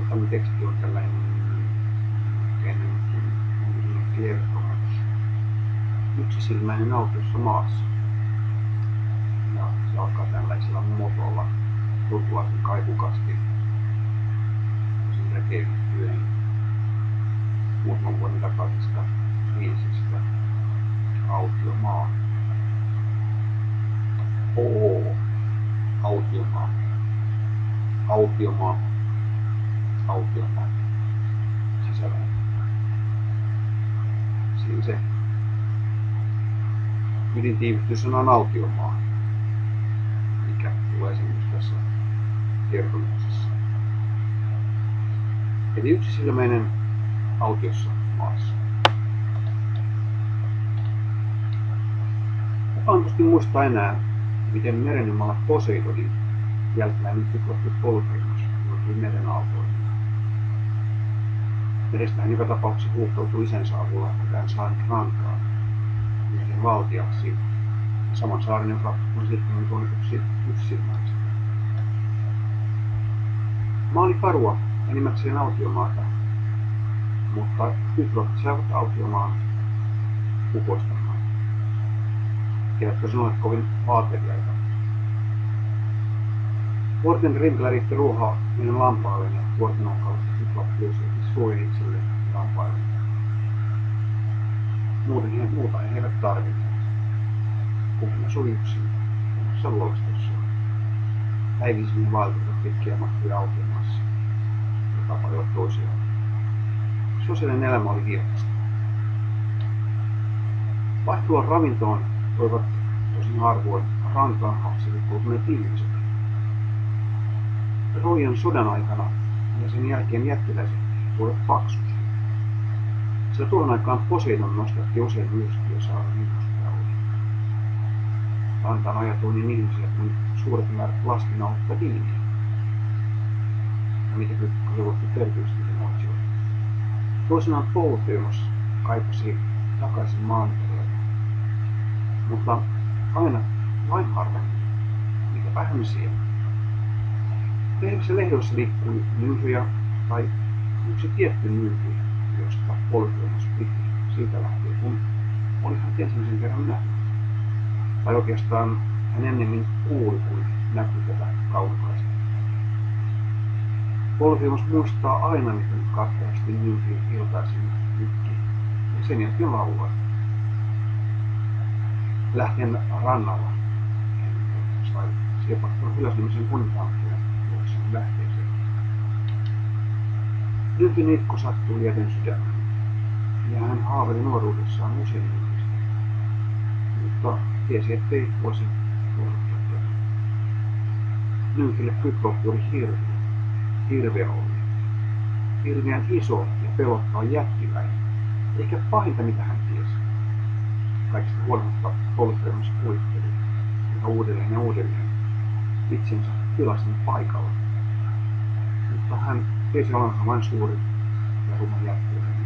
Tämä teksti on tällainen ennenkin kertomus. Yksisilmäinen autiossa maassa. Ja se alkaa tällaisella motolla turkulaisen kaivukastin. Tosin rekeyhtyen muutaman vuoden takaisesta kriisistä autiomaa. Autiomaa. Autiomaa. Autiomaa. Sisällä. Siinä se ydintiivistys on autiomaa, mikä tulee esimerkiksi tässä kertomuksessa. Eli yksisilmäinen autiossa maassa. Kukaan tuskin muistaa enää, miten merenjumala Poseidonin jälkeläinen Kykloppi Polymos joutui meren aaltoihin. Merestä hän joka tapauksessa huuhtoutui isänsä avulla tämän saaren rantaan ja sen valtiaksi, saman saaren, joka on sitten tunnetuksi yksisilmäiseksi. Maa oli karua enimmäkseen autiomaata, mutta kyklopit saivat autiomaan kukoistamaan. Eivätkö sen ole kovin vaateliaita. Vuorten rimpillä riitti ruohaa niiden lampailleen ja vuorten onkalasta kykloppi löysi suojeli itselleen lampailleen. Muuta he eivät tarvinneet. Kukin asui yksin omassa luolastossaan. Päivisin he vaeltivat pitkiä matkoja autiomaassa ja tapailevat toisiaan. Sosiaalinen elämä oli vilkasta. Vaihtuvan ravintoon toivat tosin harvoin rantaan haaksivit kultuneet ihmiset. Trojan sodan aikana ja sen jälkeen jättiläiset tulivat paksusti. Sillä tuohon aikaan Poseidon nostatti usein myrskyjä saaren ykköspäälle. Rantaan ajautui niin ihmisiä kuin suuret määrät lastinauutta viiniä. Ja mitä kyklopit erityisesti emoitsivat. Toisinaan Polymos kaipasi takaisin maantereelle. Mutta aina vain harvemmin, mikä vähemmän siellä. Lehdoissa liikkui nymfejä tai yksi tietty nymfi, josta Polymos piti siitä lähtien, kun oli hän ensimmäisen kerran nähnyt. Tai oikeastaan hän ennemmin kuuli kuin näki tätä kaukaista. Polymos muistaa aina, miten katkerasti nymfi iltaisin nykki ja sen jälkeen laulaa. Lähtien rannalla hän sai siepattua ylösnimisen kuninkaankia juoksen lähteeseen. Nymfin itku sattui lieten sydämeen, ja hän haaveili nuoruudessaan usein nymfistä, mutta tiesi, ettei voisi luottaa tätä. Nymfille Kykloppi oli hirveä oli. Hirveän iso ja pelottava jättiläinen, eikä pahinta mitä hän tiesi. Kaikista huolimatta Polymos kuvitteli ja uudelleen itsensä tilasin paikalla. Mutta hän tiesi olensa vain suuri ja ruma jättiläinen.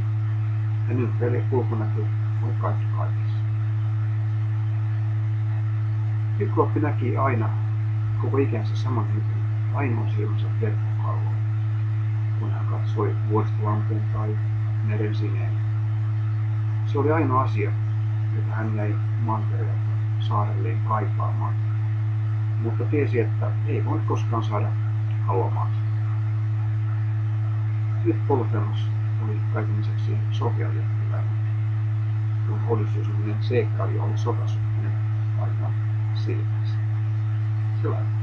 Ja nymfeille kulkunäkö oli kaikki kaikessa. Kykloppi näki aina koko ikänsä saman henkilön ainoan silmänsä verkkokalvoon, kun hän katsoi vuoristolampeen tai meren sineen. Se oli ainoa asia, jota hän jäi mantereelta saarelleen kaipaamaan, mutta tiesi, että ei voi koskaan saada haluamaansa. Nyt Polymos oli kaiken lisäksi sokea jättiläinen, kun Odysseus-niminen seikkailija oli sotassut hänen aikaan silmänsä. Sellainen.